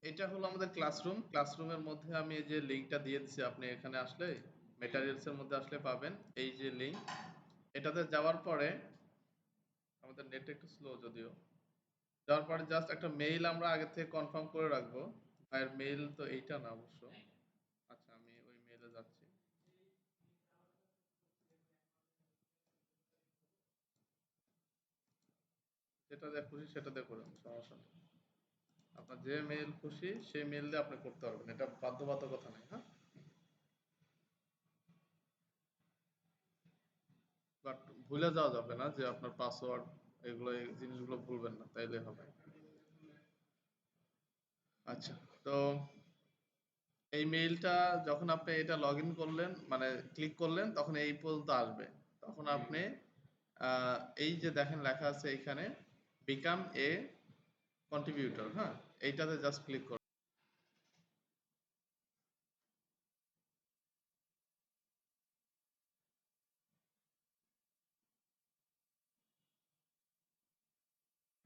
এটা হলো আমাদের ক্লাসরুমের মধ্যে আমি এই যে লিঙ্কটা দিয়ে দিচ্ছি, আপনি এখানে আসলে মেটারিয়ালস এর মধ্যে আসলে পাবেন এই যে লিঙ্ক। এটাতে যাওয়ার পরে আমাদের নেট একটু স্লো যদিও, যাওয়ার পরে জাস্ট একটা মেইল আমরা আগে থেকে কনফার্ম করে রাখবো। ভাইয়ের মেইল তো এইটা না অবশ্য। আচ্ছা, আমি ওই মেইলে যাচ্ছি। যেটা দিয়ে খুশি সেটা দিয়ে করুন, সমস্যা নেই। আপনার যে মেইল খুশি সেই মেইল দিয়ে আপনি করতে পারবেন, এটা বাধ্যবাধকতা নেই, হ্যাঁ। বাট ভুলে যাওয়া যাবে না যে আপনার পাসওয়ার্ড, এগুলো এই জিনিসগুলো ভুলবেন না, তাইলে হবে। আচ্ছা, তো এই মেইলটা যখন আপনি এটা লগ ইন করলেন, মানে ক্লিক করলেন, তখন এই পর্যন্ত আসবে। তখন আপনি এই যে দেখেন লেখা আছে এখানে বিকাম এ কন্ট্রিবিউটর, হ্যাঁ, এইটাতে জাস্ট ক্লিক করুন।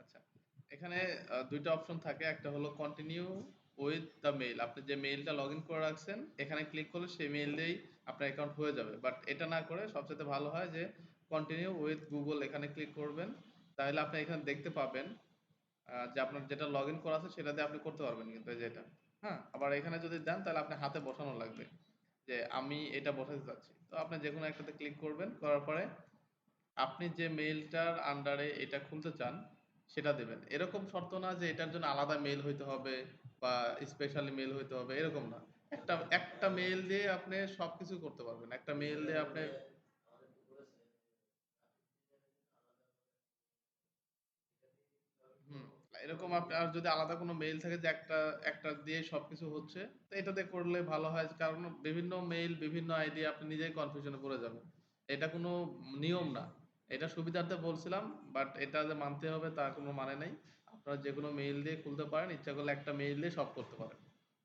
আচ্ছা, এখানে দুইটা অপশন থাকে, একটা হলো কন্টিনিউ উইথ দ্য মেইল। আপনি যে মেইলটা লগ ইন করে রাখছেন এখানে ক্লিক করলে সেই মেইল দিয়েই আপনার অ্যাকাউন্ট হয়ে যাবে, বাট এটা না করে সবচেয়ে ভালো হয় যে কন্টিনিউ উইথ গুগল এখানে ক্লিক করবেন। তাহলে আপনি এখানে দেখতে পাবেন যে আপনার যেটা লগ ইন করা আছে সেটা দিয়ে আপনি করতে পারবেন, কিন্তু এই যে এটা, হ্যাঁ। আবার এখানে যদি দেন তাহলে আপনি হাতে বসানো লাগবে যে আমি এটা বসাতে চাচ্ছি। তো আপনি যে কোনো একটাতে ক্লিক করবেন, করার পরে আপনি যে মেইলটার আন্ডারে এটা খুলতে চান সেটা দেবেন। এরকম শর্ত না যে এটার জন্য আলাদা মেইল হইতে হবে বা স্পেশালি মেইল হইতে হবে, এরকম না। একটা একটা মেইল দিয়ে আপনি সবকিছু করতে পারবেন। একটা মেইল দিয়ে আপনি হুম, এরকম আপনার যদি আলাদা কোনো মেইল থাকে যে একটা একটা দিয়ে সবকিছু হচ্ছে, তো এটাতে করলে ভালো হয়। কারণ বিভিন্ন মেইল বিভিন্ন আইডি আপনি নিজেই কনফিউশনে পড়ে যাবেন। এটা কোনো নিয়ম না। এটা সুবিধার্থে বলছিলাম, বাট এটা যে মানতে হবে তার কোনো মানে নেই। আপনারা যে কোনো মেইল দিয়ে খুলতে পারেন, ইচ্ছা করলে একটা মেইল দিয়ে সব করতে পারেন।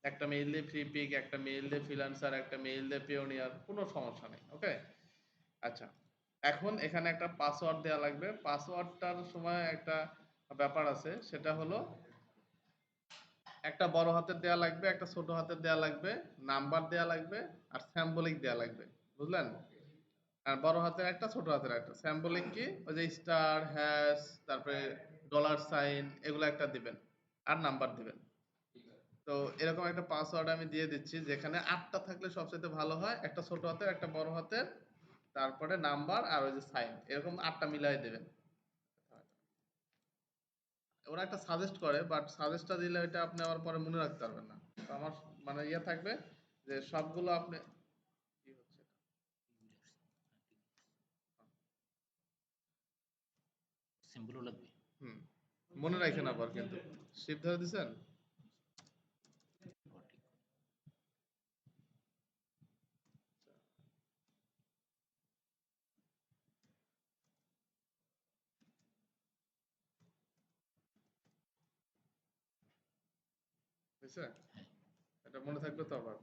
একটা মেইল দিয়ে ফ্রিপিক, একটা মেইল দিয়ে ফ্রিল্যান্সার, একটা মেইল দিয়ে পিওনিয়ার, কোনো সমস্যা নেই। ওকে? আচ্ছা, এখন এখানে একটা পাসওয়ার্ড দেওয়া লাগবে। পাসওয়ার্ডটার সময় একটা ব্যাপার আছে, সেটা হলো একটা বড় হাতের দেয়া লাগবে, একটা ছোট হাতের দেয়া লাগবে, নাম্বার দেয়া লাগবে, আর স্যাম্বলিক দেয়া লাগবে। বুঝলেন? আর বড় হাতের একটা, ছোট হাতের একটা। স্যাম্বলিক কি? ওই যে স্টার, হ্যাশ, তারপরে ডলার সাইন, এগুলো একটা দিবেন। আর নাম্বার দিবেন। তো এরকম একটা পাসওয়ার্ড আমি দিয়ে দিচ্ছি, যেখানে ৮টা থাকলে সবচাইতে ভালো হয়। একটা ছোট হাতের, একটা বড় হাতের, তারপরে নাম্বার আর ওই যে সাইন। এরকম ৮টা মিলাই দিবেন। ওরা একটা সাজেস্ট করে, বাট সাজেস্টটা দিলে এটা আপনি আবার পরে মনে রাখতে পারবেন না। তো আমার মানে ইয়ে থাকবে যে সবগুলো আপনি কি হচ্ছে এটা? সিম্বলও লাগবে। হুম, মনে রাখেন আবার, কিন্তু শিপ ধরে দিছেন। সঠিক। হয়েছে? এটা মনে থাকবে তো আবার।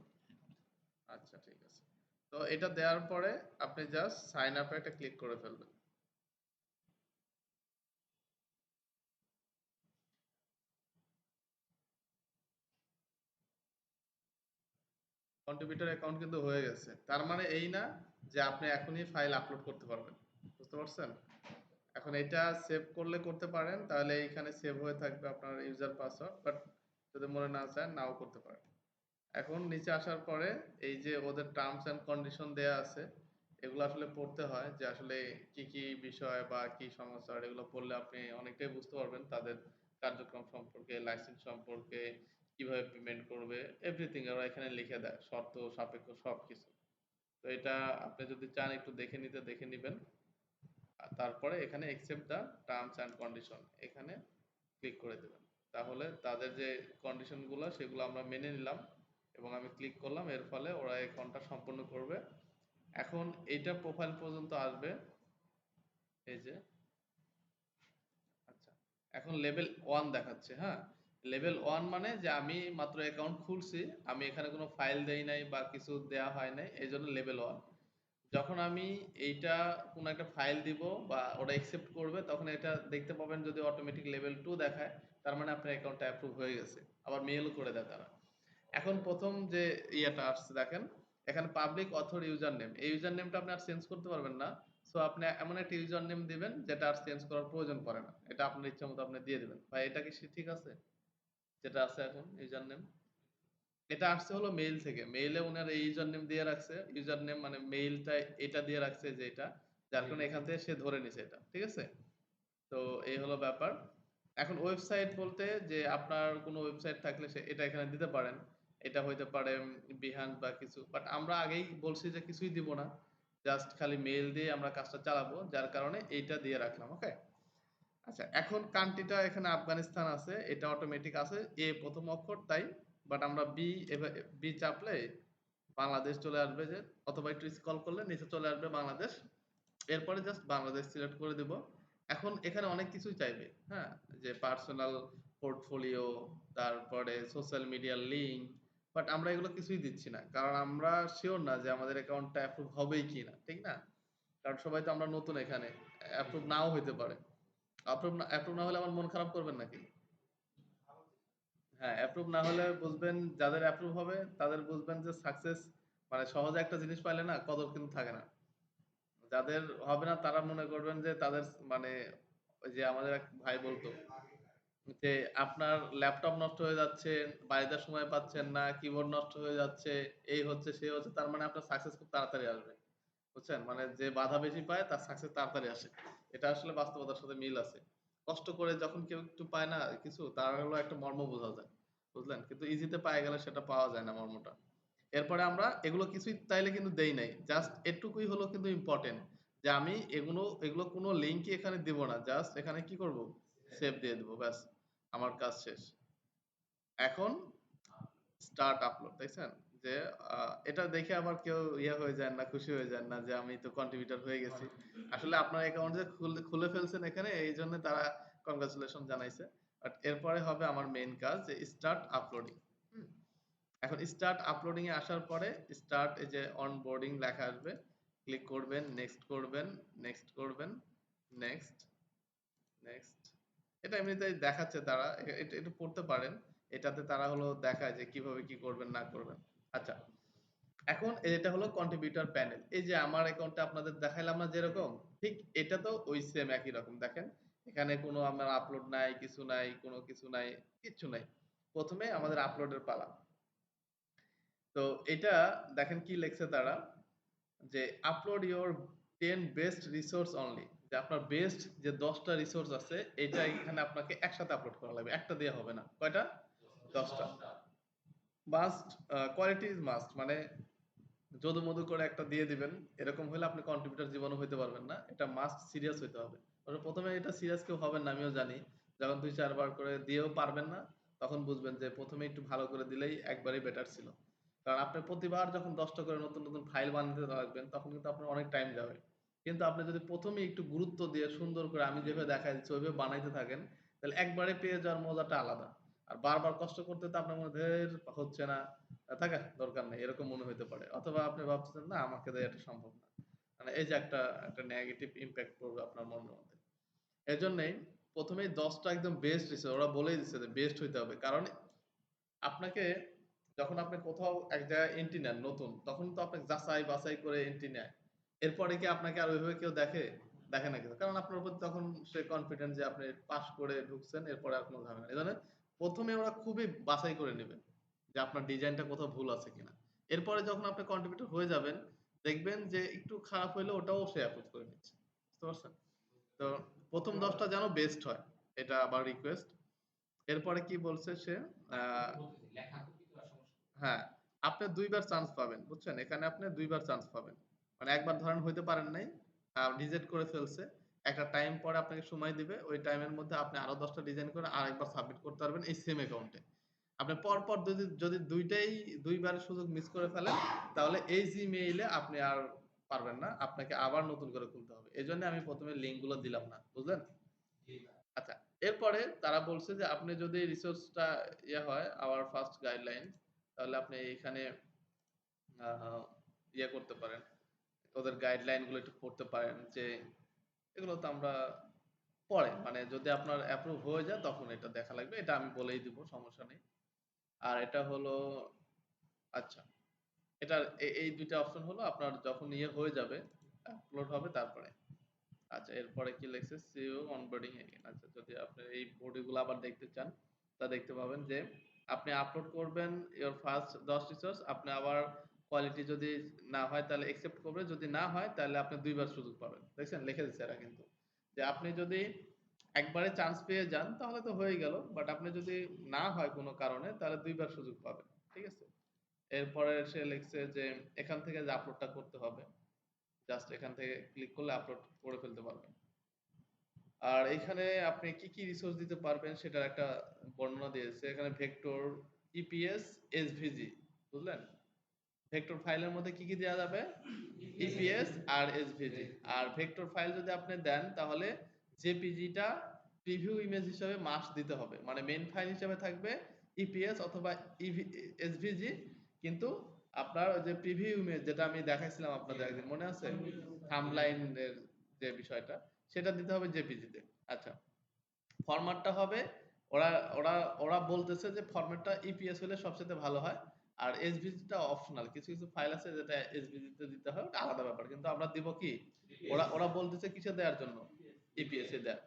আচ্ছা, ঠিক আছে। তো এটা দেওয়ার পরে আপনি জাস্ট সাইন আপে একটা ক্লিক করে ফেলবেন। কন্ট্রিবিউটর অ্যাকাউন্ট কিন্তু হয়ে গেছে, তার মানে এই না যে আপনি এখনই ফাইল আপলোড করতে পারবেন। বুঝতে পারছেন? এখন এটা সেভ করলে করতে পারেন, তাহলে এইখানে সেভ হয়ে থাকবে আপনার ইউজার পাসওয়ার্ড, বাট যদি মনে না চান নাও করতে পারেন। এখন নিচে আসার পরে এই যে ওদের টার্মস অ্যান্ড কন্ডিশন দেয়া আছে, এগুলো আসলে পড়তে হয় যে আসলে কি কি বিষয় বা কি সমস্যা, আর এগুলো পড়লে আপনি অনেকটাই বুঝতে পারবেন তাদের কার্যক্রম সম্পর্কে, লাইসেন্স সম্পর্কে, কিভাবে পেমেন্ট করবে, এভরিথিং ওরা এখানে লিখে দেয়, শর্ত সাপেক্ষ সবকিছু। তো এটা আপনি যদি চান একটু দেখে নিতে দেখে নিবেন। আর তারপরে এখানে accept the terms and condition এখানে ক্লিক করে দেবেন। তাহলে তাদের যে কন্ডিশনগুলো সেগুলো আমরা মেনে নিলাম এবং আমি ক্লিক করলাম, এর ফলে ওরা অ্যাকাউন্টটা সম্পূর্ণ করবে। এখন এইটা প্রোফাইল পর্যন্ত আসবে, এই যে। আচ্ছা, এখন লেভেল 1 দেখাচ্ছে, হ্যাঁ। লেভেল 1 মানে যে আমি মাত্র অ্যাকাউন্ট খুলছি, আমি এখানে কোনো ফাইল দেই নাই বা কিছু দেয়া হয় নাই, এই জন্য লেভেল 1। যখন আমি এইটা কোনো একটা ফাইল দিব বা ওরা অ্যাকসেপ্ট করবে তখন এটা দেখতে পাবেন যদি অটোমেটিক লেভেল 2 দেখায় তার মানে আপনার অ্যাকাউন্টটা অ্যাপ্রুভ হয়ে গেছে। আবার মেইলও করে দেয় তারা। এখন ১ম যে ইয়েটা আসছে দেখেন, এখানে পাবলিক অথর ইউজার নেম। এই ইউজার নেমটা আপনি আর চেঞ্জ করতে পারবেন না। সো আপনি এমন একটা ইউজার নেম দিবেন যেটা আর চেঞ্জ করার প্রয়োজন পড়ে না। এটা আপনার ইচ্ছামত আপনি দিয়ে দিবেন। ভাই এটা কি ঠিক আছে? যেটা আছে এখন ইউজার নেম? এটা আসছে হলো মেইল থেকে। মেইলে উনারা এই ইউজার নেম দিয়ে রাখছে। ইউজার নেম মানে মেইলটা এটা দিয়ে রাখছে যে এটা। যার কারণে এখান থেকে সে ধরে নিছে এটা। ঠিক আছে? তো এই হলো ব্যাপার। এখন ওয়েবসাইট বলতে যে আপনার কোনো ওয়েবসাইট থাকলে এটা এখানে দিতে পারেন। এটা হইতে পারে Behance বা কিছু। বাট আমরা আগেই বলছি যে কিছুই দিব না। জাস্ট খালি মেইল দিয়ে আমরা কাজটা চালাবো। যার কারণে এইটা দিয়ে রাখলাম। ওকে? আচ্ছা এখন কান্ট্রিটা এখানে আফগানিস্তান আছে। এটা অটোমেটিক আছে। A ১ম অক্ষর তাই। বাট আমরা বি চাপলে বাংলাদেশ চলে আসবে যে অথবা একটু স্ক্রল করলে নিচে চলে আসবে বাংলাদেশ। এরপরে জাস্ট বাংলাদেশ সিলেক্ট করে দিব। এখন এখানে অনেক কিছুই চাইবে। হ্যাঁ? যে পার্সোনাল পোর্টফোলিও, তারপরে সোশ্যাল মিডিয়ার লিঙ্ক। বাট আমরা এগুলো কিছুই দিচ্ছি না। কারণ আমরা সিওর না যে আমাদের অ্যাকাউন্টটা অ্যাপ্রুভ হবেই কিনা। ঠিক না? কারণ সবাই তো আমরা নতুন এখানে। অ্যাপ্রুভ নাও হইতে পারে। অ্যাপ্রুভ না হলে আমার মন খারাপ করবেন নাকি? হ্যাঁ, অ্যাপ্রুভ না হলে বুঝবেন যাদের অ্যাপ্রুভ হবে তাদের বুঝবেন যে সাকসেস মানে সহজে একটা জিনিস পাইলে না কদর কিন্তু থাকে না। যাদের হবে না তারা মনে করবেন যে তাদের মানে ওই যে আমাদের এক ভাই বলতো যে আপনার ল্যাপটপ নষ্ট হয়ে যাচ্ছে, বাড়িতে সময় পাচ্ছেন না, কিবোর্ড নষ্ট হয়ে যাচ্ছে, এই হচ্ছে সেই হচ্ছে তার মানে আপনার সাকসেস খুব তাড়াতাড়ি আসবে। বুঝছেন? মানে যে বাধা বেশি পায় তার সাকসেস তাড়াতাড়ি আসে। এটা আসলে বাস্তবতার সাথে মিল আছে। কষ্ট করে যখন কেউ একটু পায় না কিছু তার হলো একটা মর্ম বোঝা যায়। বুঝলেন? কিন্তু ইজিতে পায়ে গেলে সেটা পাওয়া যায় না মর্মটা। এরপরে আমরা এগুলো কিছুই তাইলে কিন্তু দেই নাই। জাস্ট এটুকুই হলো কিন্তু ইম্পোর্টেন্ট যে আমি এগুলো কোনো লিঙ্কই এখানে দিব না। জাস্ট এখানে কি করব? সেভ দিয়ে দিব। ব্যাস আমার কাজ শেষ। এখন স্টার্ট আপলোড দেখছেন? যে এটা দেখে আবার কেউ হয়ে যান না, খুশি হয়ে যান না যে আমি তো কন্ট্রিবিউটর হয়ে গেছি। আসলে আপনার অ্যাকাউন্ট যে খুলে ফেলছেন এখানে এইজন্য তারা কংগ্রাচুলেশন জানাইছে। বাট এরপরে হবে আমার মেইন কাজ যে স্টার্ট আপলোডিং। হুম? এখন স্টার্ট আপলোডিং এ আসার পরে স্টার্ট এই যে অনবোর্ডিং লেখা আসবে। ক্লিক করবেন, নেক্সট করবেন, নেক্সট করবেন, নেক্সট, নেক্সট। এটা এমনিতেই দেখাচ্ছে তারা। এটা একটু পড়তে পারেন। এটাতে তারা হলো দেখায় যে কিভাবে কি করবেন না করবেন। আচ্ছা। এখন এটা হলো কন্ট্রিবিউটর প্যানেল। এই যে আমার অ্যাকাউন্টে আপনাদের দেখাইলাম না যেরকম, ঠিক এটা তো ওই সেম একই রকম দেখেন। এখানে কোনো আমার আপলোড নাই, কিছু নাই, কোনো কিছু নাই, কিচ্ছু নাই। ১ম এ আমাদের আপলোডের পালা। তো এটা দেখেন কি লিখছে তারা যে upload your 10 best resource only. যে আপনার বেস্ট যে ১০ টা রিসোর্স আছে এটা এখানে আপনাকে একসাথে আপলোড করা লাগবে। একটা দিয়ে হবে না। কয়টা? ১০ টা। মাস্ট কোয়ালিটি ইজ মাস্ট মানে যদু-মধু করে একটা দিয়ে দিবেন। এরকম হলে আপনি কন্ট্রিবিউটর জীবনেও হইতে পারবেন না। এটা মাস্ট সিরিয়াস হইতে হবে। কারণ ১ম এ এটা সিরিয়াস কেউ হবেন না আমিও জানি। যখন ২-৪ বার করে দিয়েও পারবেন না, তখন বুঝবেন যে ১ম এ একটু ভালো করে দিলেই একবারেই বেটার ছিল। কারণ আপনি প্রতিবার যখন ১০ টা করে নতুন, নতুন ফাইল বানাতে লাগবেন তখন কিন্তু আপনার অনেক টাইম যাবে। কিন্তু আপনি যদি ১ম এই একটু গুরুত্ব দিয়ে সুন্দর করে আমি যেভাবে দেখাই দিচ্ছি ওইভাবে বানাইতে থাকেন, তাহলে একবারে পেয়ে যাওয়ার মজাটা আলাদা। আর বারবার কষ্ট করতে তো আপনার মনে ধের হচ্ছে না। থাকা দরকার নেই এরকম মনে হইতে পারে। অথবা আপনি ভাবতেছেন না আমাকে দিয়ে এটা সম্ভব না। মানে এই যে একটা নেগেটিভ ইমপ্যাক্ট পড়বে আপনার মনের মধ্যে। এজন্যই ১ম এই ১০ টা একদম বেস্ট দিছে। ওরা বলেই দিছে যে বেস্ট হইতে হবে। কারণ আপনাকে যখন আপনি কোথাও এক জায়গায় এন্ট্রি নেন নতুন, তখন তো আপনাকে যাচাই-বাছাই করে এন্ট্রি নেয়। এরপরে কি আপনাকে আর ওইভাবে কেউ দেখে? দেখে না কিন্তু। কারণ আপনার প্রতি তখন সে কনফিডেন্ট যে আপনি পাস করে ঢুকছেন, এরপরে আর কোন ঝামেলা নেই। এজন্য ১ম এ ওরা খুবই বাছাই করে নেবে যে আপনার ডিজাইনটা কোথাও ভুল আছে কিনা। এরপরে যখন আপনি কন্ট্রিবিউটর হয়ে যাবেন, দেখবেন যে একটু খারাপ হইলেও ওটাও সে অ্যাপ্রুভ করে নিচ্ছে। বুঝতে পারছেন? তো ১ম ১০ টা যেন বেস্ট হয়। এটা আমার রিকোয়েস্ট। এরপরে কি বলছে সে? আ হ্যাঁ, আপনি ২ বার চান্স পাবেন। বুঝছেন? এখানে আপনি ২ বার চান্স পাবেন। মানে একবার ধরেন হইতে পারেন নাই, রিজেক্ট করে ফেলছে। একটা টাইম পরে আপনাকে সময় দিবে। ওই টাইমের মধ্যে আপনি আরো ১০ টা ডিজাইন করে আরেকবার সাবমিট করতে পারবেন এই সেম অ্যাকাউন্টে। আপনি পরপর যদি ২ টাই ২ বারের সুযোগ মিস করে ফেলেন, তাহলে এই Gmail এ আপনি আর পারবেন না। আপনাকে আবার নতুন করে খুলতে হবে। এজন্য আমি ১ম এ লিঙ্ক গুলো দিলাম না। বুঝলেন? আচ্ছা, এরপরে তারা বলছে যে আপনি যদি রিসোর্সটা হয় our first guideline তাহলে আপনি এখানে আ করতে পারেন। ওদের গাইডলাইন গুলো একটু পড়তে পারেন যে এগুলো তো আমরা পরে মানে যদি আপনার অ্যাপ্রুভ হয়ে যায় তখন এটা দেখা লাগবে। এটা আমি বলেই দিব, সমস্যা নেই। আর এটা হলো আচ্ছা, এটার এই ২ টা অপশন হলো আপনার যখন ইয়ে হয়ে যাবে, আপলোড হবে তারপরে। আচ্ছা, এরপরে কি লিখছে? CEO onboarding again. আচ্ছা, যদি আপনি এই বডিগুলো আবার দেখতে চান, তা দেখতে পাবেন যে আপনি আপলোড করবেন ইওর ফার্স্ট 10 রিসোর্স, আপনি আবার কোয়ালিটি যদি না হয় তাহলে অ্যাকসেপ্ট করবে, যদি না হয় তাহলে আপনি ২ বার সুযোগ পাবেন। দেখছেন? লিখে দিচ্ছে এরা কিন্তু। যে আপনি যদি একবারে চান্স পেয়ে যান তাহলে তো হয়েই গেল। বাট আপনি যদি না হয় কোনো কারণে তাহলে ২ বার সুযোগ পাবেন। ঠিক আছে? এরপরে সে লিখছে যে এখান থেকে যে আপলোডটা করতে হবে, জাস্ট এখান থেকে ক্লিক করলে আপলোড করে ফেলতে পারবেন। আর এখানে আপনি কি, কি রিসোর্স দিতে পারবেন সেটার একটা বর্ণনা দিয়েছে। এখানে ভেক্টর, ইপিএস, এসভিজি, বুঝলেন? ভেক্টর ফাইলের মধ্যে কি, কি দেয়া যাবে? ইপিএস আর এসভিজি। আর ভেক্টর ফাইল যদি আপনি দেন তাহলে জেপিজিটা প্রিভিউ ইমেজ হিসেবে মাস্ট দিতে হবে। মানে মেইন ফাইল হিসেবে থাকবে ইপিএস অথবা এসভিজি, কিন্তু আপনার ওই যে প্রিভিউ ইমেজ যেটা আমি দেখাইছিলাম আপনাদের একদিন, মনে আছে? থাম্বলাইন এর যে বিষয়টা, সেটা দিতে হবে জেপিজিতে। আচ্ছা, ফরম্যাটটা হবে ওরা ওরা ওরা বলতেছে যে ফরম্যাটটা ইপিএস হলে সবচেয়ে ভালো হয়। আর এসভিজিটা অপশনাল। কিছু, কিছু ফাইল আছে যেটা এসভিজিতে দিতে হয়, ওটা আলাদা ব্যাপার। কিন্তু আমরা দিব কি? ওরা ওরা বলতেছে কিসে দেওয়ার জন্য? ইপিএস এ দেয়ার।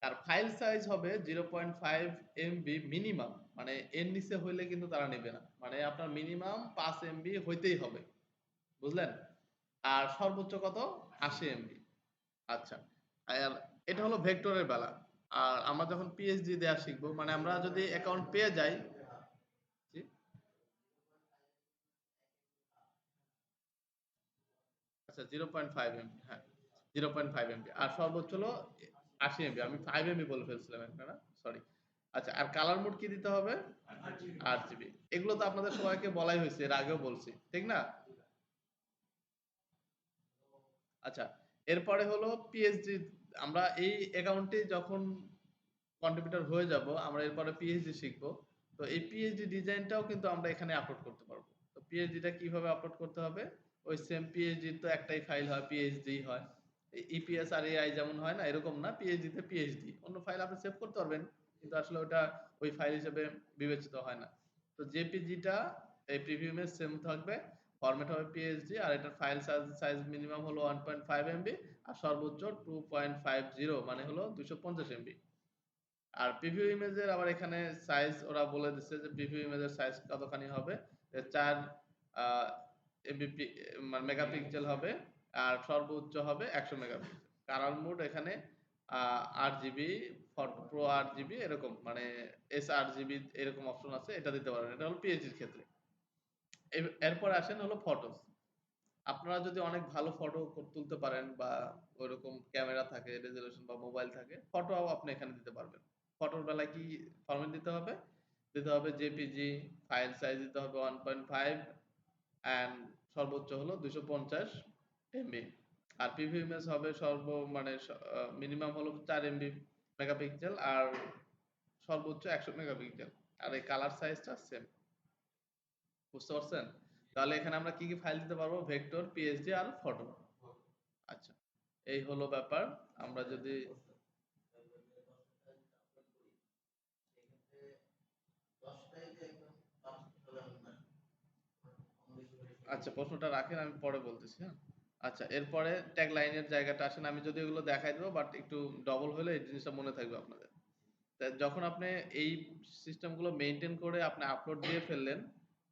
আর ফাইল সাইজ হবে 0.5 এমবি মিনিমাম। মানে এর নিচে হইলে কিন্তু তারা নেবে না। মানে আপনার মিনিমাম 5 এমবি হইতেই হবে। বুঝলেন? আর সর্বোচ্চ কত? 80 এমবি। আচ্ছা। আর এটা হলো ভেক্টরের বেলা। আর আমরা যখন পিএইচডি দেয়া শিখবো, মানে আমরা যদি অ্যাকাউন্ট পেয়ে যাই, জি? আচ্ছা, 0.5 এমবি, হ্যাঁ, 0.5 এমবি। আর সর্বোচ্চ হলো 80 এমবি। আমি 5 এমবি বলে ফেলছিলাম একটা না? সরি। আচ্ছা, আর কালার মোড কি দিতে হবে? আরজিবি। এগুলো তো আপনাদের সবাইকে বলাই হয়েছে, এর আগেও বলছি। ঠিক না? আচ্ছা, এরপরে হলো পিএইচডি। আমরা এই অ্যাকাউন্টে যখন কন্ট্রিবিউটর হয়ে যাব, আমরা এরপরে পিএইচডি শিখবো। তো এই পিএইচডি ডিজাইনটাও কিন্তু আমরা এখানে আপলোড করতে পারবো। তো পিএইচডিটা কিভাবে আপলোড করতে হবে? ওই সেম পিএইচডির তো একটাই ফাইল হয়, পিএইচডি হয়। ইপিএস আর এআই যেমন হয় না, এরকম না, পিএইচডিতে পিএইচডি। অন্য ফাইল আপনি সেভ করতে পারবেন, কিন্তু আসলে ওটা ওই ফাইল হিসেবে বিবেচিত হয় না। তো জেপিজিটা এই প্রিভিউ ইমেজ সেম থাকবে, ফরম্যাট হবে পিএইচডি, আর এটার ফাইল সাইজ মিনিমাম হলো 1.5 এমবি আর সর্বোচ্চ 2.50 মানে হলো 250 এমবি। আর প্রিভিউ ইমেজের আবার এখানে সাইজ ওরা বলে দিচ্ছে যে প্রিভিউ ইমেজের সাইজ কতখানি হবে, 4 এমবি মানে মেগাপিক্সেল হবে, আর সর্বোচ্চ হবে 100 মেগাপিক্সেল। কালার মোড এখানে 8 জিবি, ফটো প্রো 8 জিবি, এরকম মানে এস 8 জিবি এরকম অপশন আছে, এটা দিতে পারবেন। এটা হলো পিএইচডির ক্ষেত্রে। এরপর আসেন হলো ফটোস। আপনারা যদি অনেক ভালো ফটো তুলতে পারেন বা ওইরকম ক্যামেরা থাকে, রেজোলিউশন বা মোবাইল থাকে, ফটোও আপনি এখানে দিতে পারবেন। ফটোর বেলায় কি ফরম্যাট দিতে হবে? দিতে হবে জেপিজি, ফাইল সাইজ দিতে হবে 1.5 অ্যান্ড সর্বোচ্চ হলো 250 এমবি। আর প্রিভিউ ইমেজ হবে মানে মিনিমাম হলো 4 এমবি মেগাপিক্সেল আর সর্বোচ্চ 100 মেগাপিক্সেল। আর এই কালার সাইজটা সেম। বুঝতে পারছেন? তাহলে এখানে আমরা কি, কি ফাইল দিতে পারবো? ভেক্টর, পিএসডি আর ফটো। আচ্ছা, এই হলো ব্যাপার। আমরা যদি আচ্ছা, প্রশ্নটা রাখেন, আমি পরে বলতেছি, হ্যাঁ? আচ্ছা, এরপরে ট্যাগ লাইনের জায়গাটা আসেন। আমি যদি এগুলো দেখাই দেবো, বাট একটু ডবল হলে এই জিনিসটা মনে থাকবে আপনাদের। তা যখন আপনি এই সিস্টেমগুলো মেইনটেইন করে আপনি আপলোড দিয়ে ফেললেন,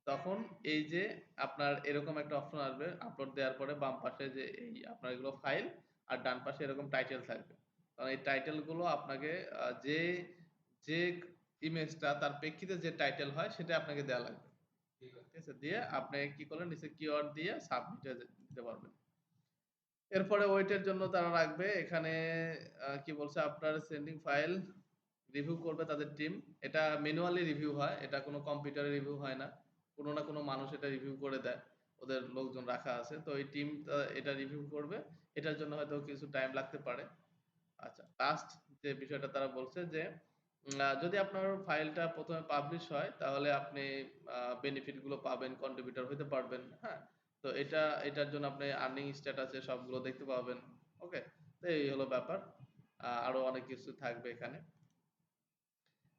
তখন এই যে আপনার এরকম একটা অপশন আসবে আপলোড দেওয়ার পরে বাম পাশে যে এই আপনার এগুলো ফাইল, আর ডান পাশে এরকম টাইটেল থাকবে। কারণ এই টাইটেল গুলো আপনাকে যে যে ইমেজটা তার প্রেক্ষিতে যে টাইটেল হয় সেটা আপনাকে দেওয়া লাগবে। ঠিক আছে? দিয়ে আপনি কি করলেন, নিচে কিওয়ার্ড দিয়ে সাবমিটে দিতে পারবেন। এরপরে ওয়েটের জন্য তারা রাখবে এখানে কি বলছে, আপনার সেন্ডিং ফাইল রিভিউ করবে তাদের টিম। এটা ম্যানুয়ালি রিভিউ হয়, এটা কোনো কম্পিউটারে রিভিউ হয় না। কোনো না কোনো মানুষ এটা রিভিউ করে দেয়, ওদের লোকজন রাখা আছে। তো এই টিম এটা রিভিউ করবে। এটার জন্য হয়তো কিছু টাইম লাগতে পারে। আচ্ছা, লাস্ট যে বিষয়টা তারা বলছে যে যদি আপনার ফাইলটা প্রথমে পাবলিশ হয় তাহলে আপনি বেনিফিট গুলো পাবেন, কন্ট্রিবিউটর হইতে পারবেন, হ্যাঁ? তো এটার জন্য আপনি আর্নিং স্ট্যাটাসে সবগুলো দেখতে পাবেন। ওকে? তো এই হলো ব্যাপার। আরো অনেক কিছু থাকবে এখানে।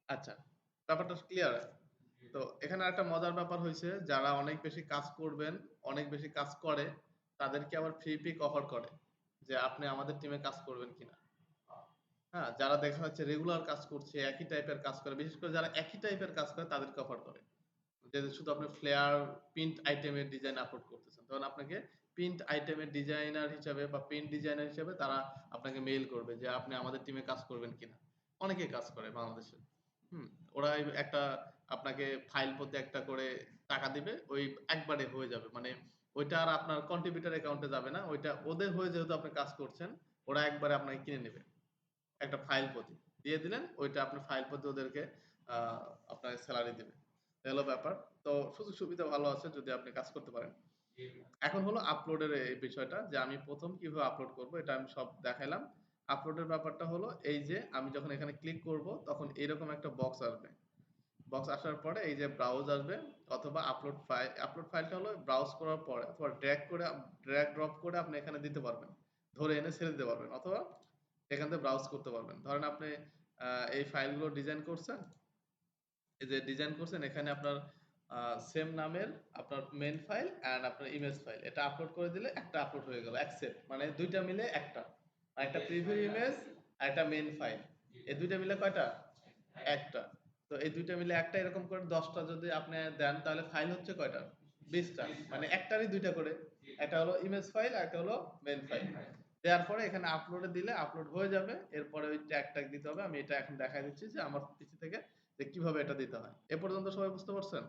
আচ্ছা, ব্যাপারটা ক্লিয়ার? তো এখানে আরেকটা মজার ব্যাপার হইছে, যারা অনেক বেশি কাজ করবেন, অনেক বেশি কাজ করে, তাদেরকে আবার ফ্রি পিক অফার করে। যে আপনি আমাদের টিমে কাজ করবেন কিনা? হ্যাঁ? যারা দেখা যাচ্ছে রেগুলার কাজ করছে, একই টাইপের কাজ করে, বিশেষ করে যারা একই টাইপের কাজ করে তাদেরকে অফার করে। যে শুধু আপনি ফ্লেয়ার প্রিন্ট আইটেমের ডিজাইন আপলোড করতেছেন। তখন আপনাকে প্রিন্ট আইটেমের ডিজাইনার হিসাবে বা প্রিন্ট ডিজাইনার হিসেবে তারা আপনাকে মেইল করবে যে আপনি আমাদের টিমে কাজ করবেন কিনা। অনেকেই কাজ করে বাংলাদেশে। হুম? ওরা একটা আপনাকে ফাইল প্রতি একটা করে টাকা দিবে। ওই একবারে হয়ে যাবে। মানে ওইটা আর আপনার কন্ট্রিবিউটর অ্যাকাউন্টে যাবে না। ওইটা ওদের হয়ে যেহেতু আপনি কাজ করছেন, ওরা একবারে আপনাকে কিনে নেবে। একটা ফাইল প্রতি দিয়ে দিলেন, ওইটা আপনার ফাইল প্রতি ওদেরকে আপনার স্যালারি দিবে। এই হলো ব্যাপার। তো সুযোগ সুবিধা ভালো আছে যদি আপনি কাজ করতে পারেন। এখন হলো আপলোডের এই বিষয়টা যে আমি ১ম কিভাবে আপলোড করব এটা আমি সব দেখাইলাম। আপলোডের ব্যাপারটা হলো এই যে আমি যখন এখানে ক্লিক করব তখন এরকম একটা বক্স আসবে। বক্স আসার পরে এই যে ব্রাউজ আসবে অথবা আপলোড ফাইলটা হলো ব্রাউজ করার পরে অথবা ড্র্যাগ ড্রপ করে আপনি এখানে দিতে পারবেন। ধরে এনে ছেড়ে দিতে পারবেন অথবা এখান থেকে ব্রাউজ করতে পারবেন। ধরেন আপনি এই ফাইলগুলো ডিজাইন করছেন। এই যে ডিজাইন করছেন এখানে আপনার সেম নামের আপনার মেইন ফাইল অ্যান্ড আপনার ইমেজ ফাইল। এটা আপলোড করে দিলে একটা আপলোড হয়ে গেল। অ্যাকসেপ্ট মানে ২ টা মিলে একটা। আর একটা প্রিভিউ ইমেজ আর একটা মেইন ফাইল। এই ২ টা মিলে কয়টা? একটা। তো এই ২ টা মিলে একটা এরকম করে ১০ টা যদি আপনি দেন তাহলে ফাইল হচ্ছে কয়টা? ২০ টা। মানে একটারই ২ টা করে। একটা হলো ইমেজ ফাইল আর একটা হলো মেইন ফাইল। দেওয়ার পরে এখানে আপলোডে দিলে আপলোড হয়ে যাবে। এরপরে ওই ট্যাগ দিতে হবে। আমি এটা এখন দেখায় দিচ্ছি যে আমার পিসি থেকে যে কিভাবে এটা দিতে হয়। এ পর্যন্ত সবাই বুঝতে পারছেন?